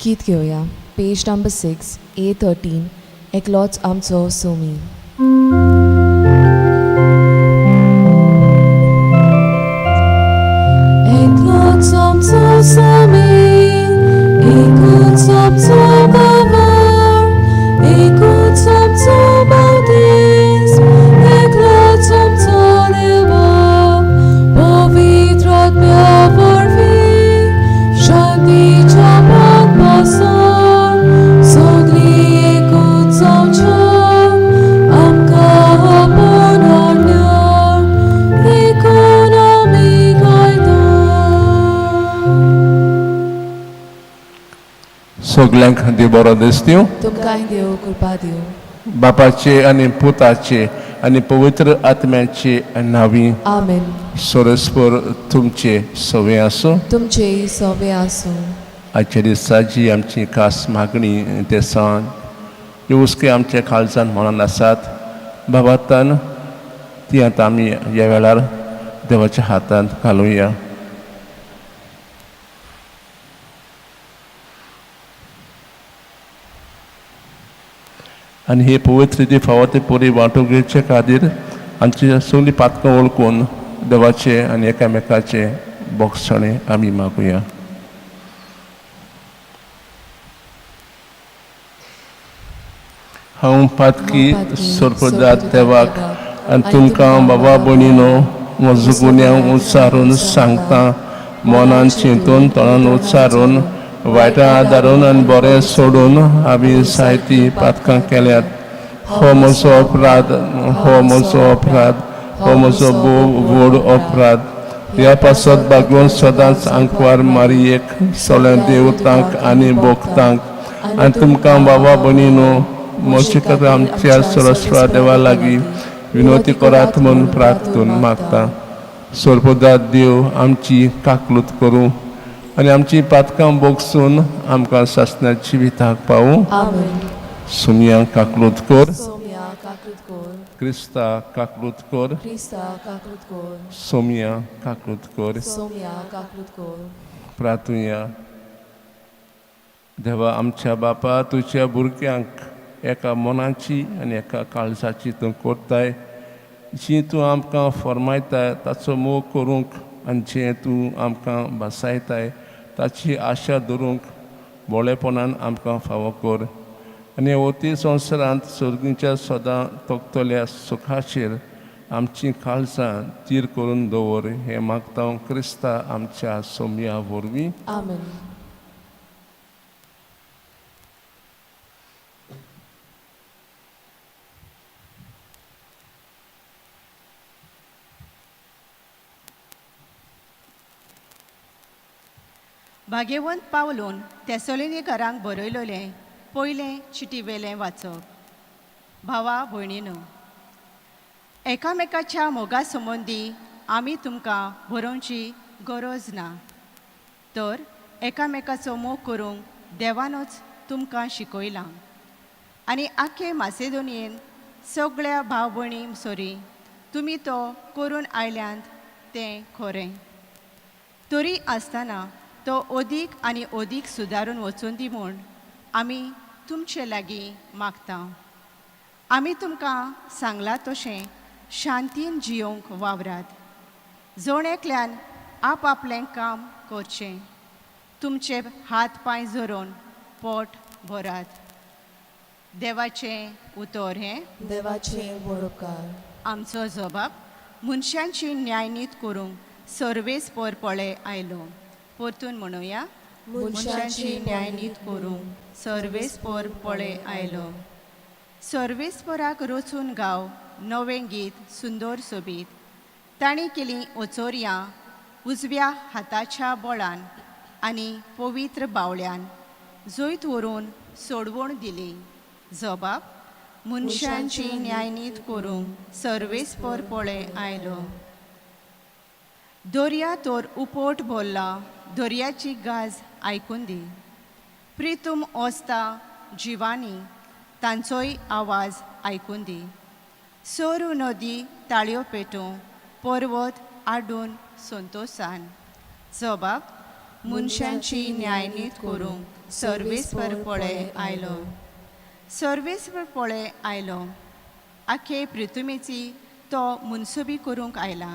गीत घेऊया. Page number 6, A13. एकलोच आमचो सोमी. एकलोच आमचो सोमी, एकूच आमचो बावर, एकूच आमचो बावतीस्म, एकलोच आमचो देवा, पवित्र आत्म्या वरवीं शांतीच्या पासन सगळी एकूच जावच्यो आमकां आपणान देखून आमी गायता. सगल्यांक देव बरो दीस दिवं. तुमकांय देव कृपा दिवं. बापाचे आनी पुताचे आनी पवित्र आत्म्याचे नांवी. आमेन. सोरस्पर तुमचे सवे आसूं. तुमचे सवे आसूं. आजच्या दिसाची आमची खास मागणी ते सांग ह्यो उस्के आमच्या काळजान म्हणून आसात. बाबातान ती आतां आमी ह्या वेळार देवाच्या हातांत घालुया. आनी हे पवित्र ती फावो ते पुरी वांटून घेवचे खातीर आमची सगळीं पातकां वळखून देवाचे आनी एकामेकाचे बोगसणे आमी मागुया. हांव पातकी सोरपदात देवाक आनी तुमकां बाबा भयणीनो म्हजो गुन्यांव उच्चारून सांगता. मनान चिंतून तोंडान उच्चारून वायटा आदारून आनी बरें सोडून आमी जायतीं पातकां केल्यात. हो म्हजो अपराध, हो म्हजो अपराध, हो म्हजो व्हड अपराध. ह्या पासत बागून सदांच आंकवार मारयेक सगळ्या देवतांक आनी भोगतांक आनी तुमकां बाबा भयणीनो म्हजे खातीर आमच्या सरस्वता देवा लागीं विनोती करात म्हूण प्रार्थून मागता. सोरपदात देव आमची काकलूत करूं आनी आमची पातकां बोगसून आमकां सासणाच्या जिविताक पावूं. सुमया काकलूत कर. क्रिस्ता काकलूत कर. सोमया काकलूत कर. प्रार्थुया. देवा आमच्या बापा तुज्या भुरग्यांक एका मनाची आनी एका काळजाची तूं कोरताय. जी तूं आमकां फरमायताय ताचो मोग करूंक आनी जें तूं आमकां बसायताय ताची आशा धरूंक बोळेपणान आमकां फावो कर. आनी ओती संवसारांत सर्गीच्या सदां तोखतल्या सुखाचेर आमची काळजां तीर करून दवर. हें मागता हांव क्रिस्ता आमच्या सोमया वरवीं. आमेन. भाग्यवंत पावलून तेसोलिनीकारांक बरयलोलें पयलें चिटीवेलें वाचप. भावा भयणीनो, एकामेकाच्या मोगा संबंदी आमी तुमकां बरोवची गरज ना, तर एकामेकाचो मोग करूंक देवानूच तुमकां शिकयलां. आनी आख्खे मासेदोनियेन सगळ्या भाव भयणी सोरी तुमी तो करून आयल्यांत तें खरें. तरी आसतना तो अदीक आनी अदीक सुदारून वचून दी म्हूण आमी तुमचे लागीं मागता. आमी तुमकां सांगलां तशें शांतीन जियोंक वावरात. जण एकल्यान आपआपलें काम करचें. तुमचे हात पांय जोडून पोट भरात. देवाचें उतर हें. देवाचें बरोवकार. आमचो जबाब मनशांची न्यायनीत करूंक सर्वेस्पर पळे आयलो. परतून म्हणुया. मनशांची न्यायनीत करूंक सर्वेस्पर पळे आयलो. सर्वेस्पराक रचून गाव नवें गीत सुंदर सोबीत. तांणी केलीं ओचोरयां उजव्या हाताच्या बोळान आनी पवित्र बावळ्यान जैत व्हरून सोडवण दिली. जबाब मनशांची न्यायनीत करूंक सर्वेस्पर पळे आयलो. दर्या तर उपोट भरला, दर्याची गाज आयकून दी. प्रितूम ओस्ता जिवानी तांचोय आवाज आयकून दी. सोरू नदी ताळयो पेटूं, पर्वत आडून संतोसान. जबाब मनशांची न्यायनीत करूंक सर्वेस्पर पळय आयलो. सर्वेस्पर पळय आयलो. आखे पृथ्वीची तो मुनसुबी करूंक आयला.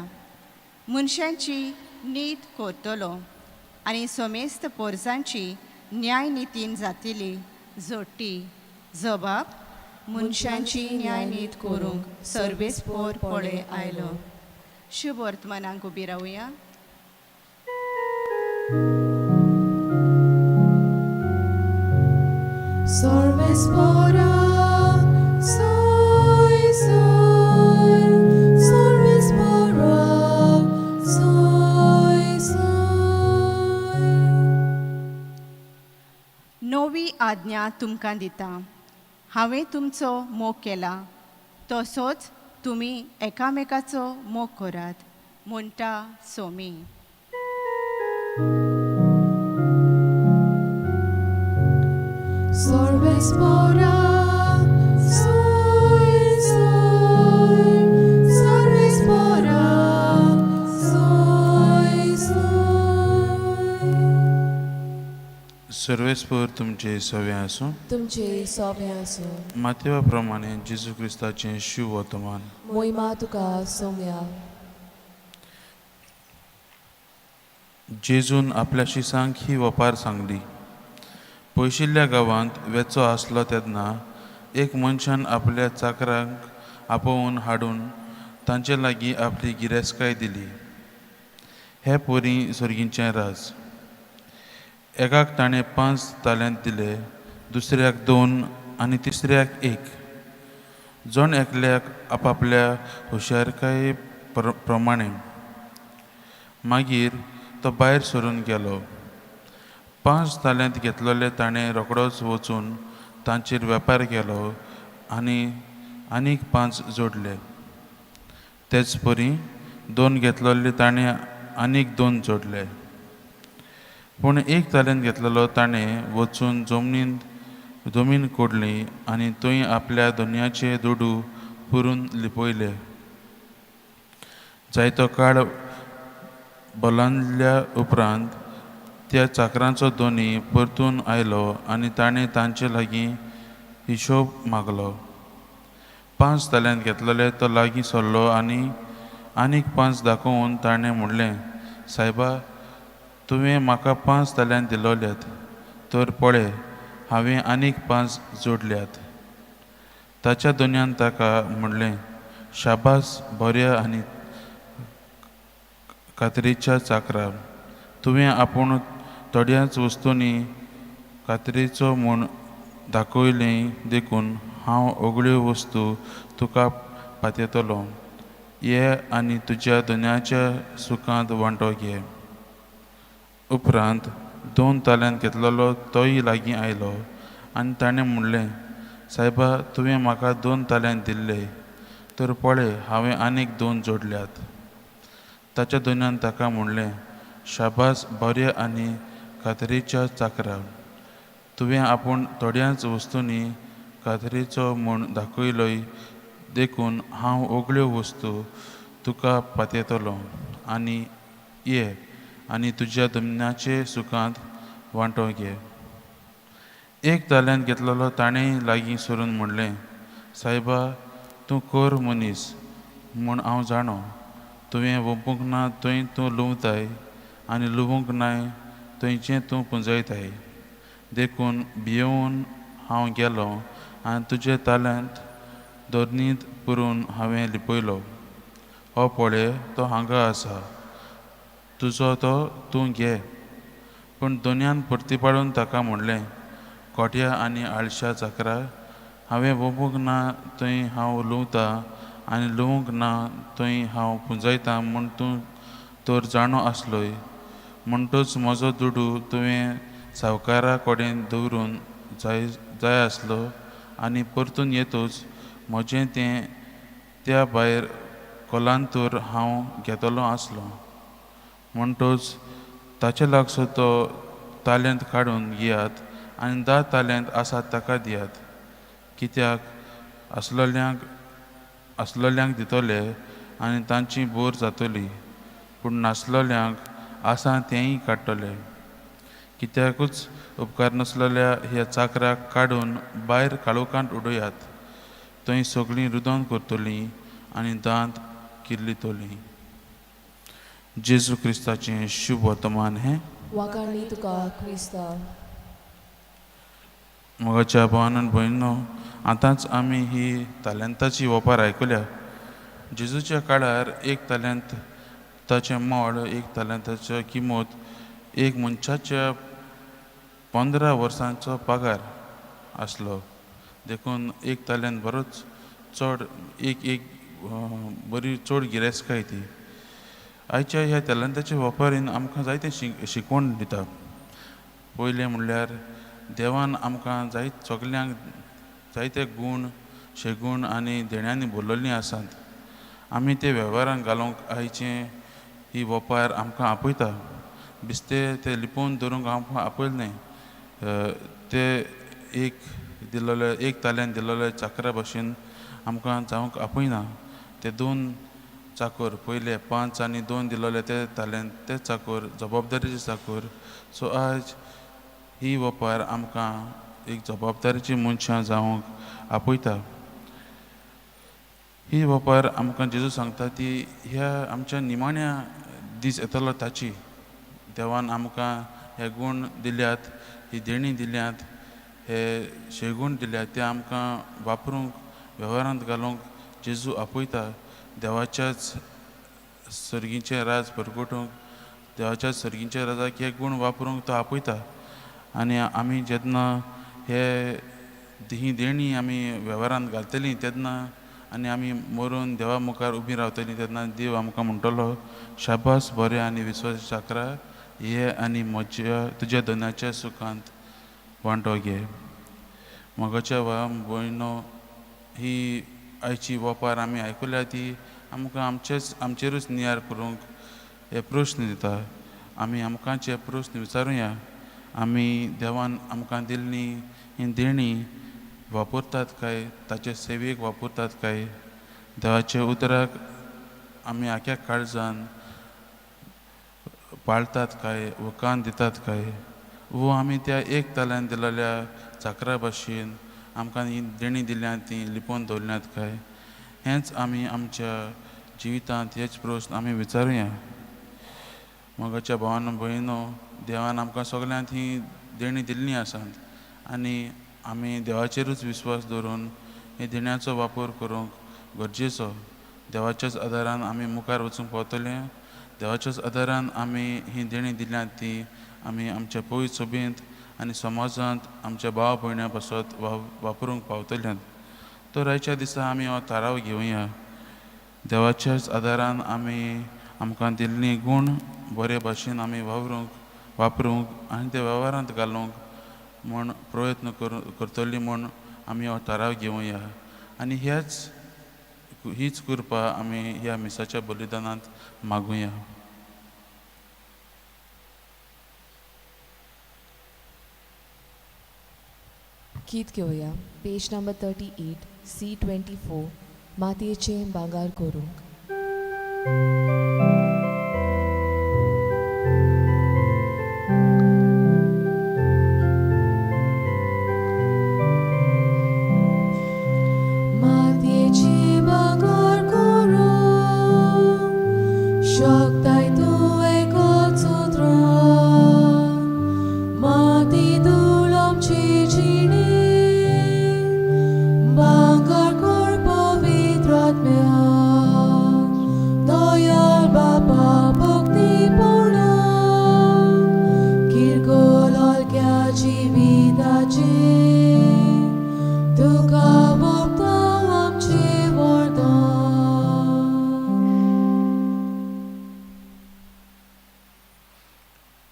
मनशांची नीत करतलो आनी समेस्त पोरसांची न्याय नितीन जातली जोडटी. जबाब मनशांची न्याय नीत करूंक सर्वेस्पर पळय आयलो. शुभ वर्तमानांक उबी रावया. Sorvespora, soy, soy, Sorvespora, soy, soy. नवी आज्ञा तुमकां दिता. हांवें तुमचो मोग केला तसोच तुमी एकामेकाचो मोग करात म्हणटा Somi. Sorvespora, soy, soy, Sorvespora, soy, soy. सर्वेस्पर तुमचे सवे आसूं. तुमचे सोबे आसूं. मातेवा प्रमाणे जेजू क्रिस्ताचें शुभ वर्तमान. मोहिमा तुका सोम्या. जेजून आपल्या शिसांक ही वपार सांगली. पयशिल्ल्या गांवांत वेचो आसलो तेन्ना एक मनशान आपल्या चाकरांक आपोवन हाडून तांचे लागीं आपली गिरेस्तकाय दिली. हे पोरी सर्गींचें राज. एकाक ताणें 5 तालेंत दिले, दुसऱ्याक 2 आनी तिसऱ्याक 1. जण एकल्याक आपापल्या हुशारकाये प्रमाणे. मागीर तो भायर सरून गेलो. 5 तालेंत घेतलेले ताणें रोखडोच वचून तांचेर वेपार केलो आनी आनीक 5 जोडले. तेच परी 2 घेतलेले ताणें आनीक 2 जोडले. पूण 1 तालेंत घेतलेलो ताणें वचून जमीन कोडली आनी थंय आपल्या दोनयाचे दुडू पुरून लिपयले. जायतो काळ बोलांदल्या उपरांत त्या चाकरांचो दोनी परतून आयलो आनी ताणें तांचे लागीं हिशोब मागलो. 5 तालेंत घेतलेले तो लागीं सरलो आनी आनीक 5 दाखोवन ताणें म्हणलें, सायबा, तुवें म्हाका 5 तालेंत दिलोल्यात, तर पळय, हांवें आनीक 5 जोडल्यात. ताच्या दोनयान ताका म्हणलें, शाबास बऱ्या आनी कातरीच्या चाकरा. तुवें आपूण थोड्याच वस्तूंनी कातरीचो म्हूण दाखयलें देखून हांव ओगळ्यो वस्तू तुका पातयतलो. ये आनी तुज्या दोनयाच्या सुखांत वांटो घे. उपरांत 2 तालेंत घेतलेलो तोय लागीं आयलो आनी ताणें म्हणलें, सायबा, तुवें म्हाका 2 तालेंत दिल्ले, तर पळय, हांवें आनीक 2 जोडल्यात. ताच्या दोनयान ताका म्हणलें, शाबास बऱ्या आनी कातरीच्या चाकरा. तुवें आपूण थोड्याच वस्तूंनी कातरीचो म्हूण दाखयलोय देखून हांव ओगळ्यो वस्तू तुका पातयतलो. आनी ये आनी तुज्या दोनाचे सुखांत वांटो घे. 1 तालेंत घेतलेलो ताणें लागीं सरून म्हणलें, सायबा, तूं कोर मनीस म्हूण हांव जाणो. तुवें वंपूंक ना थंय तूं लुंवताय आनी लुवूंक नाय थंयचें तूं पुंजयताय. देखून भियेवून हांव गेलो आनी तुजें तालेंत दोनींत पुरून हांवें लिपयलो. हो पळय, तो हांगा आसा, तुजो तो तूं घे. पूण दोनयान परतीपाडून ताका म्हणलें, खोट्या आनी आळश्या चाकरा, हांवें वंपूंक ना थंय हांव लुंवतां आनी लुवूंक ना थंय हांव पुंजयतां म्हूण तूं तर जाणो आसलोय. म्हणटूच म्हजो दुडू तुवें सावकारा कडेन दवरून जाय आसलो आनी परतून येतूच म्हजें तें त्या भायर कोलांतूर हांव घेतलो आसलो. म्हणटूच ताचे लागसो तो तालेंत काडून घेयात आनी 10 तालेंत आसात ताका दियात. कित्याक असलोल्यांक दितले आनी तांची बोर जातली, पूण नासलोल्यांक आसा तेंय काडटले. कित्याकूच उपकार नसलेल्या ह्या चाकराक काडून भायर काळोखांत उडयात. थंय सगळीं रुदोन करतलीं आनी दांत किर्लितलीं. जेजू क्रिस्ताचें शुभ वर्तमान हें. वाकाणी तुका क्रिस्ता. मोगाच्या भावान भयणो, आतांच आमी ही ताल्यांताची वपार आयकल्या. जेजूच्या काळार एक ताल्यांत ताचें मोड, एक ताल्यांताची किंमत एक मनशाच्या 15 वर्सांचो पगार आसलो. देखून एक ताल्यांत बरोच चड एक बरी चड गिरेस्तकाय ती. आयच्या ह्या ताल्यांताच्या वापरीन आमकां जायतें शिकवण दिता. पयलें म्हणल्यार देवान आमकां सगल्यांक जायते गूण, शेगूण आनी देण्यांनी भरलेलीं आसात. आमी ते वेव्हारांत घालूंक आयचें ही वपार आमकां आपयता. बिस्ते ते लिपोवन दवरूंक आमकां आपयल न्हय. ते एक ताल्यांत दिल्लेले चाकरा भाशेन आमकां जावंक आपयना. ते 2 चाकर, पयले 5 आनी 2 दिल्लेले ते ताल्यांत ते चाकर जबाबदारीचे चाकर. सो आज ही वपार आमकां एक जबाबदारीची मनशां जावंक आपयता. ही वपार आमकां जेजू सांगता ती ह्या आमच्या निमाण्या दीस येतलो ताची. देवान आमकां हे गूण दिल्यात, ही देणी दिल्यात, हे शेगूण दिल्यात, ते आमकां वापरूंक वेव्हारांत घालूंक जेजू आपयता. देवाच्याच सर्गीचें राज परगटूंक, देवाच्या सर्गीच्या राजाक हे गूण वापरूंक तो आपयता. आनी आमी जेन्ना ही देणी आमी वेव्हारांत घालतलीं तेन्ना आनी आमी मरून देवा मुखार उबीं रावतलीं तेन्ना देव आमकां म्हणटलो, शाबास बरें आनी विस्वासी चाकरा, ये आनी तुज्या दोनाच्या सुखांत वांटो घे. मोगाच्या भयणो, ही आयची वपार आमी आयकल्या ती आमकां आमचेरूच नियार करूंक हे प्रस्न दिता. आमी आमकांचे प्रस्न विचारुया. आमी देवान आमकां दिल्ली ही देणी वापरतात काय, ताचे सेवेक वापरतात काय, देवाच्या उतराक आमी आख्या काळजान पाळतात काय, व कान दितात काय, वो आमी त्या एक ताल्यांत दिलेल्या चाकरा भाशेन आमकां ही देणी दिल्यात ती लिपोवन दवरल्यात काय, हेंच आमी आमच्या जिवितांत हेच प्रस्न आमी विचारुया. मोगाच्या भावान भयणो, देवान आमकां सगल्यांत ही देणी दिल्लीं आसात आनी आमी देवाचेरूच विस्वास दवरून हे देण्याचो वापर करूंक गरजेचो. देवाच्याच आदारान आमी मुखार वचूंक पावतले. देवाच्याच आदारान आमी ही देणी दिल्यात ती आमी आमच्या पवित्र सभेंत आनी समाजांत आमच्या भाव भयण्या पासत वापरूंक पावतल्यात. तर आयच्या दिसा आमी हो थाराव घेवया. देवाच्याच आदारान आमी आमकां दिल्लीं गूण बरे भाशेन आमी वापरूंक आनी ते वेव्हारांत घालूंक म्हूण प्रयत्न करतलीं म्हूण आमी हो थाराव घेवया. आनी हीच कृपा आमी ह्या मिसाच्या बलिदानांत मागुया. गीत घेवया. पेज नंबर 38, C24, मातयेचें भांगार करूंक.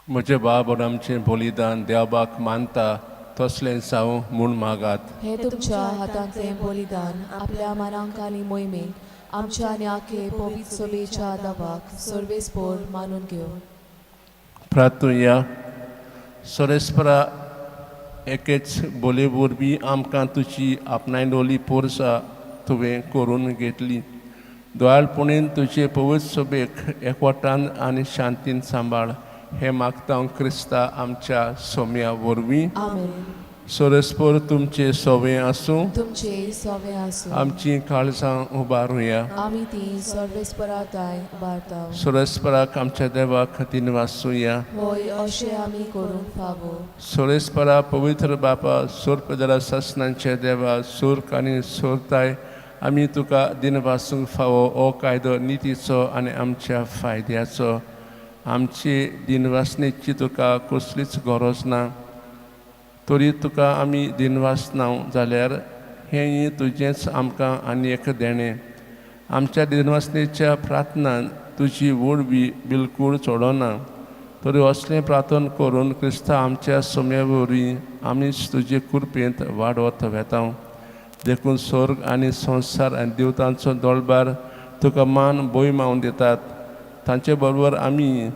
म्हजे बाब आमचें बलिदान देवाक मानता तसलें जावं म्हूण मागात. हे तुमच्या हातांतलें बलिदान आपल्या मनांक आनी मोहिमेक आमच्या आनी आखे पवित्र सभेच्या दावाक सर्वेस्पोर मानून घेव. प्रार्थुया. सोरेस्परा एकेच बोले वरवीं आमकां तुजी आपणायलोली पोरसां तुवें करून घेतली. दयाळपणीन तुजे पवित्र सभेक एकवटान आनी शांतीन सांबाळ. हे मागता क्रिस्ता आमच्या सोम्या वरवीं. आमेन. सोरेस्पोर तुमचे सोवे आसूं, तुमचे सवे आसूं. आमची काळजां उबारुया. आमी ती सर्वेस्पराताय उबारताव. सोरेस्पराक आमच्या देवाक दिनवासूया. होय अशें आमी करूंक फावो. सोरेस्परा पवित्र बापा सोरपदरा ससनांचे देवा सूर्क आनी सोरताय आमी तुका दिनवासूंक फावो ओ कायदो नितीचो आनी आमच्या फायद्याचो. आमची दिनवासणेची तुका कसलीच गरज ना, तरी तुका आमी दिनवासनाव जाल्यार हें तुजेंच आमकां आनी एक देणें. आमच्या दिनवासणेच्या प्रार्थनान तुजी वडवी बिलकूल चोडना, तरी असलें प्रार्थन करून क्रिस्ता आमच्या सोम्या वरवीं आमीच तुजे कृपेंत वाडवत वेतां. देखून स्वर्ग आनी संवसार आनी देवतांचो दोळबार तुका मान भोयमावन दितात. तांचे बरोबर आमी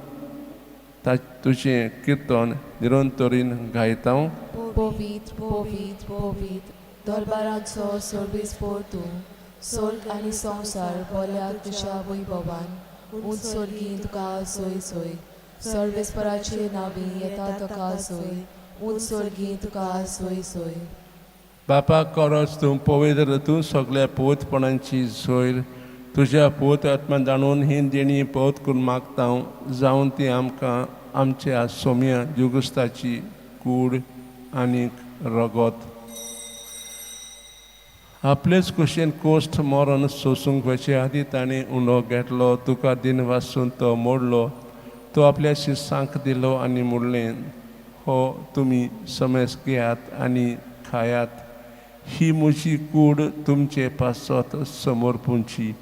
तुजें किर्तन निरंतरीन गायता. पवित्र पवित्र पवित्र दरबाराचो सर्वेस्पोर तूं, स्वर्ग आनी संवसार बोल्याक तुज्या वैभवान. उंचसर्गी तुका सोय सोय, सर्वेस्पराचे नांवी येता तुका सोय. उंचसर्गी तुका सोय सोय. बापा खरोच तूं पवित्र, तूं सगळ्या पवित्रपणांची सोयर. तुज्या पवित्र आत्म्यान जाणून ही देणी पवित्र करून मागता, जावन ती आमकां आमच्या सोम्या युगस्ताची कूड आनीक रगत. आपलेच कुशेन कोश्ट मरण सोसूंक वचे आदी ताणें उंडो घेतलो. तुका दिन वासून तो मोडलो. तो आपल्या शिसांक दिलो आनी म्हणलें, हो तुमी समेस घेयात आनी खायात. ही म्हजी कूड तुमचे पासत समोर पुंची.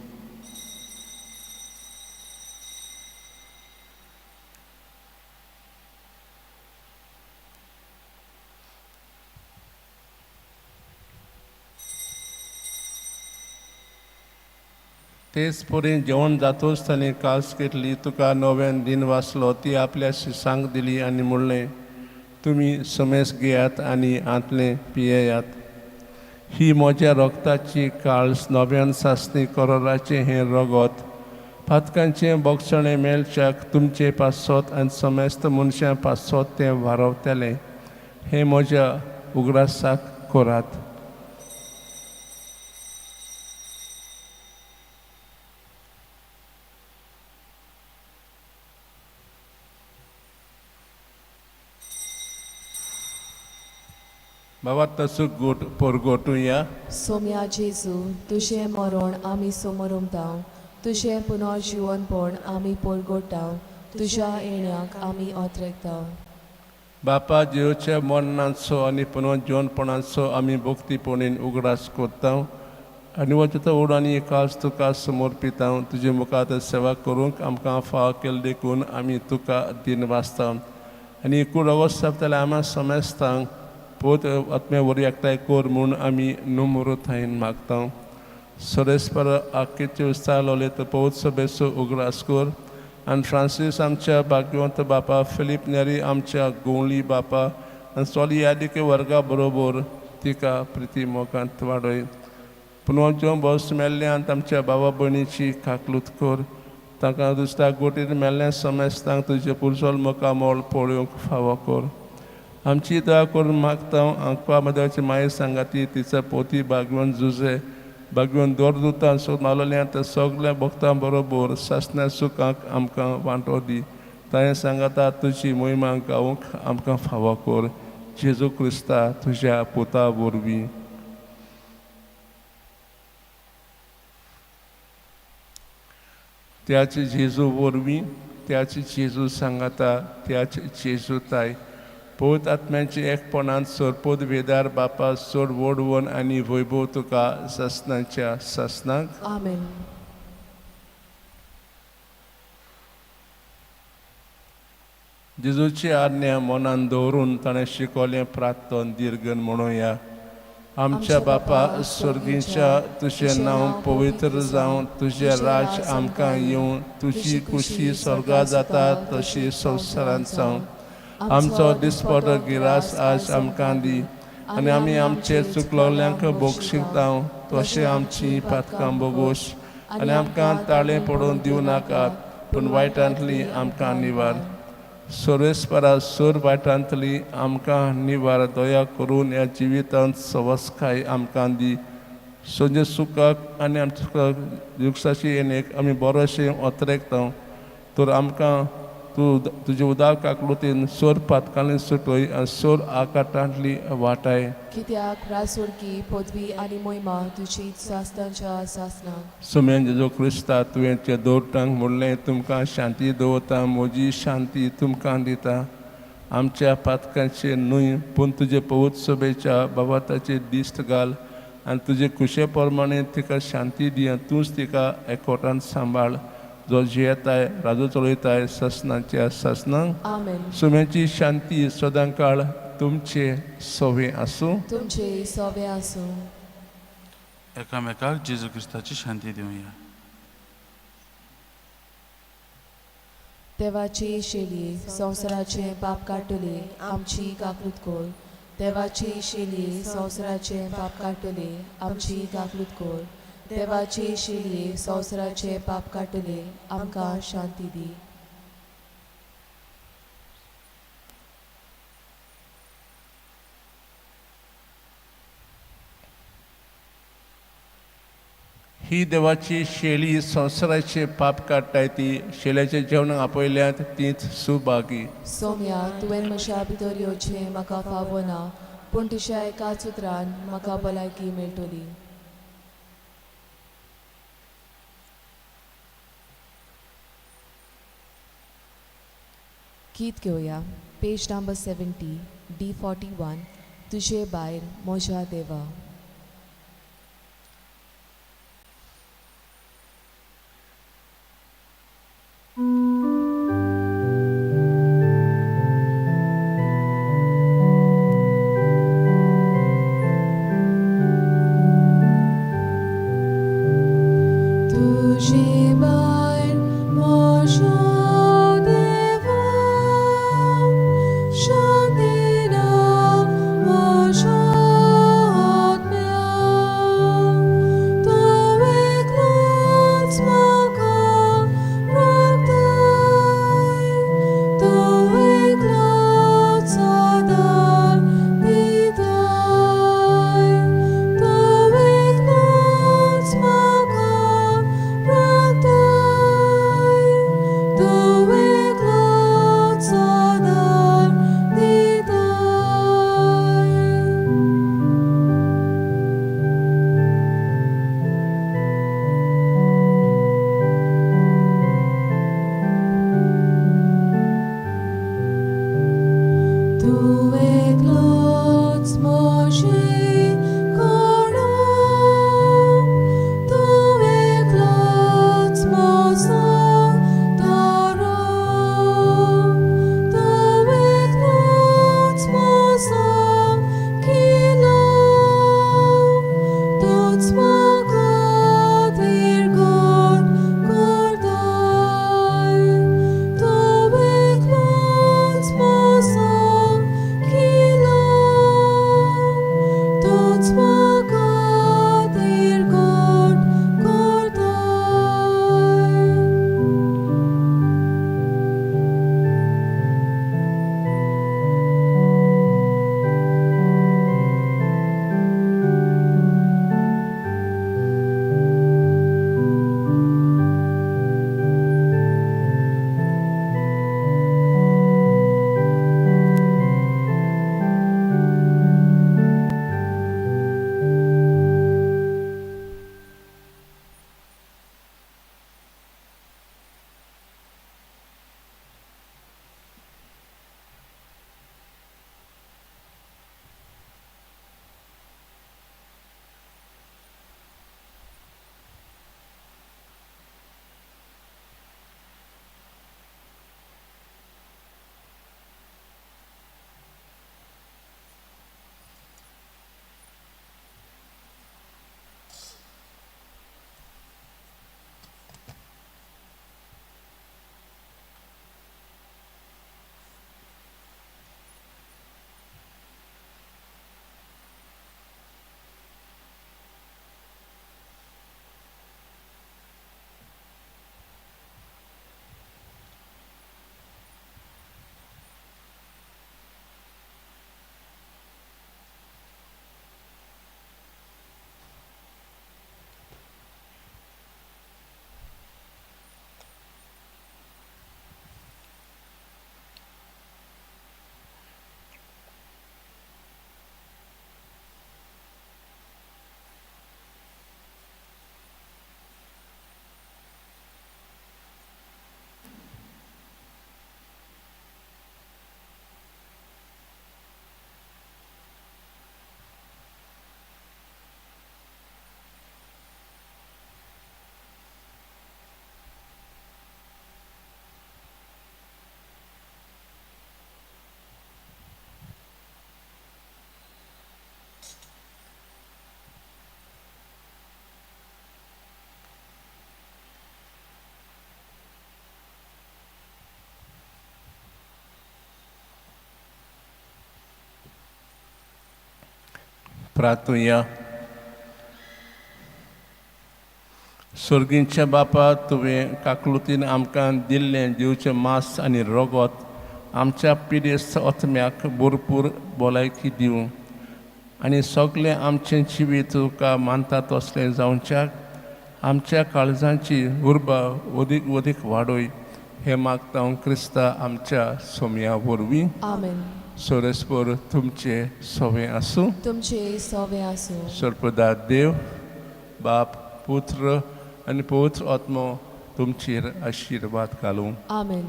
तेच परेन जेवण जातोच ताणें कास घेतली. तुका नव्यान दिन वाचलो. ती आपल्या शिसांक दिली आनी म्हणलें, तुमी समेस घेयात आनी आंतलें पियेयात. ही म्हज्या रगताची काळस, नव्यान सासणी करोराचें हें रगत. पातकांचें बोगसणें मेलच्याक तुमचे पासत आनी समेस्त मनशां पासत तें वारवतलें. हें म्हज्या उगडासाक करात. बाबा तसो परगोटुया. सोम्या जेजू, तुजें मरण आमी समोरुमताव. तुजें पुनर्जिवनपण आमी परगोटाव. तुज्या येण्याक आमी ओतरेकताव. बापा जेवच्या मरणाचो आनी पुनर्जिवनपणाचो आमी भक्तीपणीन उगडास करता आनी वचता ओड आनी एकाच तुका समर्पिता. तुजे मुखार सेवा करूंक आमकां फाव केले देखून आमी तुका दिन वाचता आनी कूड अवस्था जाल्यार आमी समेस्तांक पोत आत्म्या वरी एकठांय कोर म्हूण आमी नम्रतायेन मागता. सरेस्पर आख्खेचे उस्तार लोले तो पवित्र सभेचो उगडास कर. आनी फ्रांसीस आमच्या भाग्यवंत बापा, फिलीप नेरी आमच्या गोवळी बापा आनी सोली यादिके वर्गा बरोबर तिका प्रिती मोगांत वाडय. पुनर्जीवन बस मेल्ल्यांत आमच्या भावा भयणीची काकलूत कर. तांकां दुसऱ्या गोटीर मेल्ल्या समेस्तांक तुजे पुरसोल मोकामोल पळोवंक फावो कर. आमची दया करून मागता आंकवा मदेवाची माय सांगाती तिचा पोती भाग्यवंत जुजे भाग्यवंत दोरदुतां सोद मालोल्यां त्या सगल्या भक्तां बरोबर सासण्या सुखांक आमकां वांटो दी. ताणें सांगाता तुजी मोहिमा गावूंक आमकां फावो कर. जेजू क्रिस्ता तुज्या पुता वरवीं. त्याच जेजू वरवीं, त्याच जेजू सांगाता, त्याच जेजूताय पवित्र आत्म्याचे एकपणान सोरपोद वेदार बापा सोड वडवण आनी वैभव तुका ससनाच्या ससनाक. आमेन. जेजूची आज्ञा मनान दवरून ताणें शिकवलें प्रार्थन दिर्गन म्हणुया. आमच्या बापा स्वर्गीच्या तुजें नांव पवित्र जावं. तुजें राज आमकां येवं. तुजी कुशी स्वर्गा जाता तशी संवसारांत जावं. आमचो दिसपडो गिरास आज आमकां दी आनी आमी आमचे चुकलोल्यांक बोगशिता तशें आमची पातकां बोगोश आनी आमकां ताळें पडोवन दिवं नाकात, पूण वायटांतली आमकां निवार. सर्वेस्परा सोर वायटांतली आमकां निवार दया करून ह्या जिवितांत सवस्काय आमकां दी सोजे सुखाक आनी आमच्या युक्साची येणेक आमी बरोशें ओतरेकता तर आमकां तूं तुजे उदकाक लोतीन सोर पातकांनी सुटोय आनी सोर आकाटांतली वाटाय कित्याक रासोडकी पदवी आनी मोहिमा तुजी सासनांच्या सासनाक सुमेन जेजो क्रिस्ता तुवें ते दवरटांक म्हणलें तुमकां शांती दवरता म्हजी शांती तुमकां दिता आमच्या पातकांचेर न्हय पूण तुजे पवित्र सभेच्या बाबाताचेर दिश्ट घाल आनी तुजे कुशे प्रमाणे तिका शांती दिया तूंच तिका एकवटान सांबाळ जो जियेताय राजू चलयताय ससनांच्या ससनांक आमेन सुमेची शांती सदां काळ तुमचे सोवे आसूं तुमचे सवे आसूं एकामेकाक जेजू क्रिस्ताची शांती दिवया देवाची शेली संवसाराचे पाप काडटले आमची काकूत कोर देवाची शेली संवसाराचे पाप काडटले आमची काकूत कोर देवाची शेली संवसाराचे पाप काडटले आमकां शांती दी ही देवाची शेळी संवसाराचे पाप काडटाय ती शेल्याच्या जेवणाक आपयल्यात तीच सुभागी सोम्या तुवें म्हज्या भितर येवचें म्हाका फावो ना पूण तुज्या एकाच उतरान म्हाका भलायकी मेळटली गीत घेवया पेज नंबर 70 D41 तुजे भायर म्हज्या देवा Shantina, Masha. प्रार्थुया. स्वर्गींच्या बापा, तुवें काकलुतीन आमकां दिल्लें दिवचें मांस आनी रगत आमच्या पिडेस्त आत्म्याक भरपूर भलायकी दिवं आनी सगळें आमचें जिवीत तुका मानता तसलें जावच्याक आमच्या काळजांची उर्बा अदीक अदीक वाडोय हें मागता हांव क्रिस्ता आमच्या सोम्या वरवीं. आमेन. सोरेस्पोर तुमचे सवें आसूं. तुमचे सवें आसूं. सर्पदार देव, बाप, पुत्र आनी पवित्र आत्मो तुमचेर आशिर्वाद घालूं. आमेन.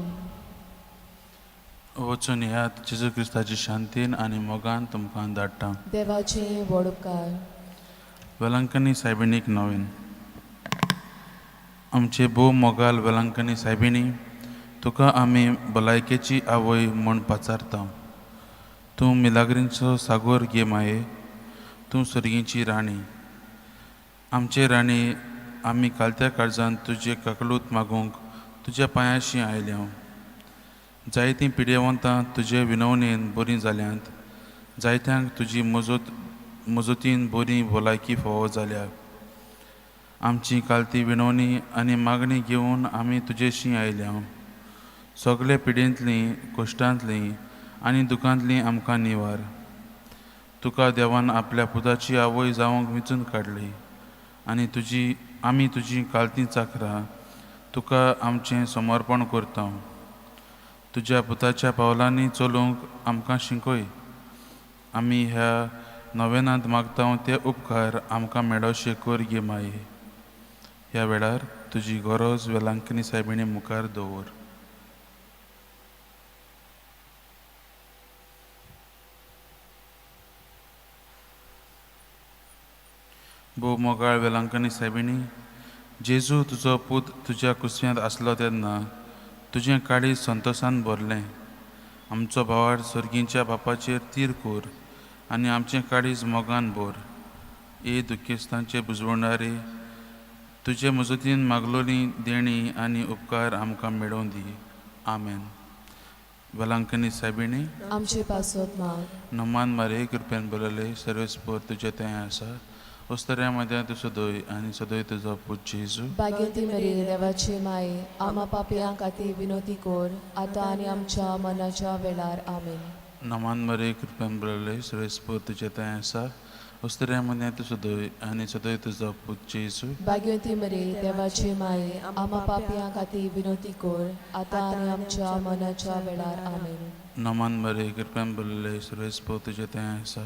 वचून येयात, जेजू क्रिस्ताची शांतीन आनी मोगान तुमकां धाडटा. देवाचें व्हड उपकार. वेलंकनी सायबिणीक नवीन. आमचे भोव मोगाल वेलंकनी सायबिणी, तुका आमी भलायकेची आवय म्हूण पाचारता. तूं मिलाग्रींचो सागोर गे माये, तूं सर्गीची राणी. आमचे राणी, आमी कालत्या काळजान तुजे काकलूत मागूंक तुज्या पांयाशी आयल्या. जायतीं पिडेवंतां तुजे विनवणेन बरीं जाल्यांत, जायत्यांक तुजी मजतीन बरी भलायकी फावो जाल्या. आमची कालती विनवणी आनी मागणी घेवन आमी तुजेशी आयल्या. सगळे पिडेंतलीं, कश्टांतलीं आनी दुखांतलीं आमकां निवार. तुका देवान आपल्या पुताची आवय जावंक विचून काडली आनी आमी तुजीं कालतीं चाकरां तुका आमचें समर्पण करता. तुज्या पुताच्या पावलांनी चलूंक आमकां शिकय. आमी ह्या नवेनांत मागता ते उपकार आमकां मेळोशे कर गे माये. ह्या वेळार तुजी गरज वेलांकनी सायबिणी मुखार दवर. भोव मोगाळ वेलांकनी सायबिणी, जेजू तुजो पूत तुज्या कुसव्यांत आसलो तेन्ना तुजें काळीज संतोशान भरलें. आमचो भावार सर्गींच्या बापाचेर तीर कोर आनी आमचें काळीज मोगान भर. ए दुखेस्तांचे बुजवणारे, तुजे मजतीन मागलोलीं देणी आनी उपकार आमकां मेळोवन दी. आमेन. वेलांकनी सायबिणी, आमचे पासत माग. नमान मारे कृपेन बरयले, सर्वेस्पोर तुजे थंय आसा. उस्तऱ्या मध्यान तूं सदोय आनी सदोय तुजो पूत जेजू. भाग्यवती मरे, देवाचे माये, आम्हा पापयां खातीर विनोदी कोर, आतां आनी आमच्या मनाच्या वेळार. आमेन. नमान मारे कृपेन बरयले, सर्वेस्पोर तुजे थंय आसा. उस्तऱ्या मध्यान तूं सदोय आनी सदोय तुजो पूत जेजू. भाग्यवती मरे, देवाचे माये, आम्हा पापयां खातीर विनोदी कोर, आतां आनी आमच्या मनाच्या वेळार. आमेन. नमान मारे कृपेन बरयले, सर्वेस्पोर तुजे थंय आसा.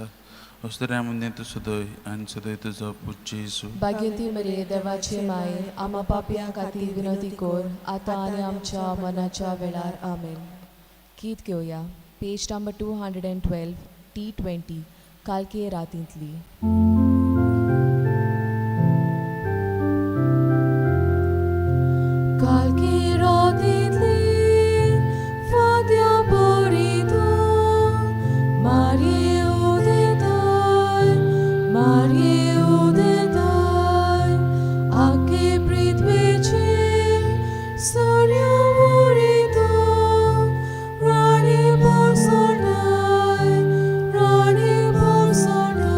उस्तऱ्या मध्यान तूं सदोय आनी सदोय तुजो पूत जेजू. भाग्यवती मरे, देवाचे माये, आम्हा पापयां खातीर विनोदी कोर, आतां आनी आमच्या मनाच्या वेळार. आमेन. गीत घेवया. पेज नंबर 212, T20, कालके रातींतली. कालके रातींतली फाद्या बरीतो मारये उदेताय, मारये उदेताय, आखे पृथ्वीचेर सूर्य उरितो, राणी बसोनाय, राणी बसोनाय.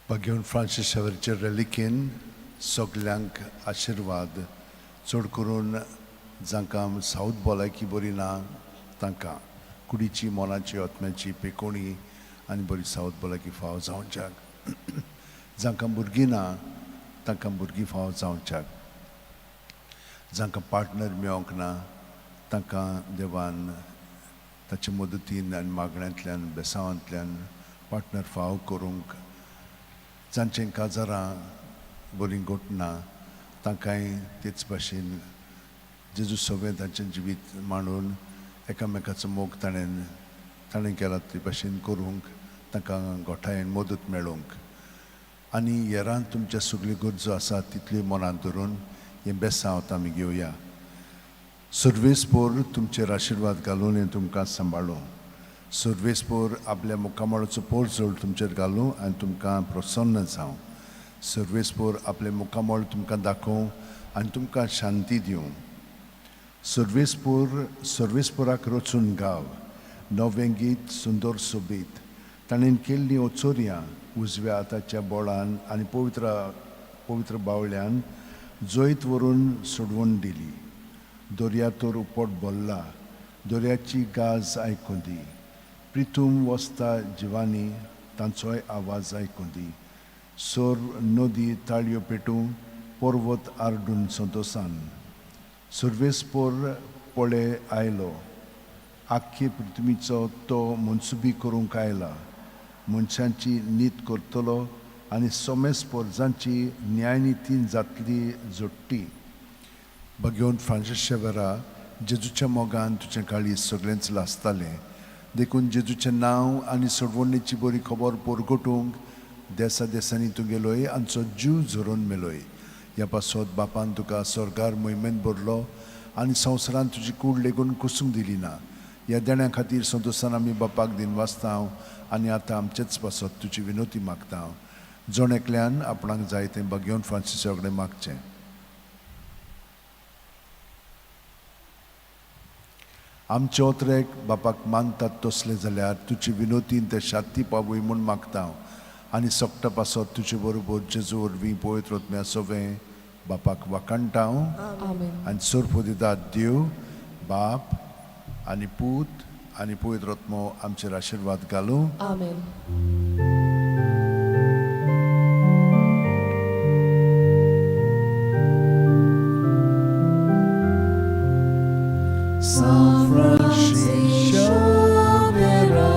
भाग्यवन फ्रांसीस झेवियरचे रेलिकेन सगल्यांक आशिर्वाद, चड करून जांकां सावत भलायकी बरी ना तांकां कुडीची, मोनाची, आत्म्याची पेकोणी आनी बरी सावत भलायकी फाव जावच्याक. जांकां भुरगीं ना तांकां भुरगीं फाव जावच्याक. जांकां पार्टनर मेळोंक ना तांकां देवान ताचे मदतीन आनी मागण्यांतल्यान, बेसांवांतल्यान पार्टनर फाव करूंक. जांचें काजारां बरीं घोटना तांकांय तेच भाशेन जेजू सगळें तांचें जिवीत मांडून एकामेकाचो मोग ताणें केला ते भाशेन करूंक तांकां गोठायेन मदत मेळोवंक. आनी हेरां तुमच्या सगळ्यो गरजो आसा तितल्यो मनांत धरून हें बेसांव आमी घेवया. सर्वेस्पोर तुमचेर आशिर्वाद घालून हें तुमकां सांबाळूं. सर्वेस्पोर आपल्या मुखामळाचो पोरजोळ तुमचेर घालूं आनी तुमकां प्रसन्न जावं. सर्वेस्पोर आपले मुखामळ तुमकां दाखोवं आनी तुमकां शांती दिवं. सर्वेस्पोराक रचून गाव, नवें गीत सुंदर सोबीत. ताणें केल्लीं ओचोरयां उजव्या हाताच्या बोळान आनी पवित्र बावळ्यान जैत व्हरून सोडवून दिली. दर्यातोर उपट बोल्ला, दर्याची गाज आयकूं दी. प्रितूम वस्ता जिवानी, तांचोय आवाज आयकूं दी. सोर नदी ताळयो पेटूं, पर्वत आरडून संतोसान. सर्वेस्पोर पळे आयलो, आख्खे पृथ्वीचो तो मनसुबी करूंक आयला. मनशांची नीत करतलो आनी सोमेस्पोर जांची न्यायनितीन जातली जोडटी. भगवंत फ्रांसीस शेवेरा, जेजूच्या मोगान तुजें काळीज सगळेंच लासतालें. देखून जेजूचें नांव आनी सोडवणेची बरी खबर पोरगोटूंक देसा देसांनी तूं गेलोय आमचो जीव झरोवन मेलोय. ह्या पासत बापान तुका स्वर्गार मोहिमेंत भरलो आनी संवसारान तुजी कूड लेगून कुसूंक दिली ना. ह्या देण्या खातीर संतोशान आमी बापाक दिन वाचता आनी आतां आमचेच पासत तुजी विनोती मागता. जण एकल्यान आपणाक जाय तें भगवंत फ्रांसिसा कडेन मागचें. आमचे ओतरेक बापाक मानतात तसले जाल्यार तुजी विनोतीन ते शांती पावूय म्हूण मागता आनी सोगटा पासत तुजे बरोबर जेजू वरवीं पवित्र आत्म्या सवें बापाक वाकाणटा आनी सोर्पो दिता देव बाप आनी पूत आनी पवित्र आत्मो आमचेर आशिर्वाद घालूं. San Francisco Xaviera,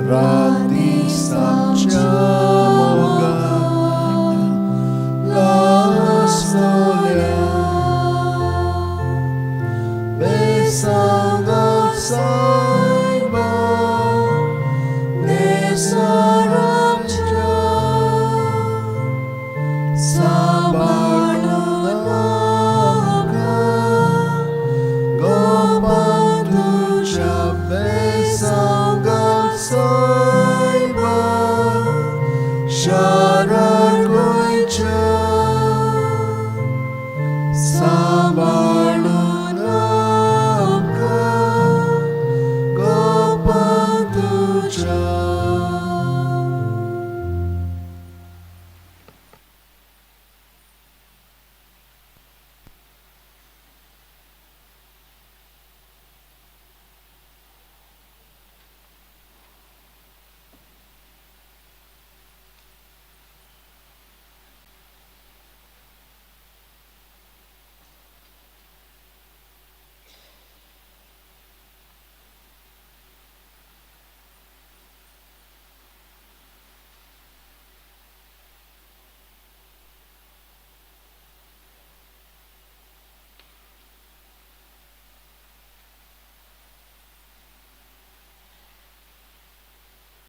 Radis amcia mogan, lastolia, besando saiba, nesaramcha,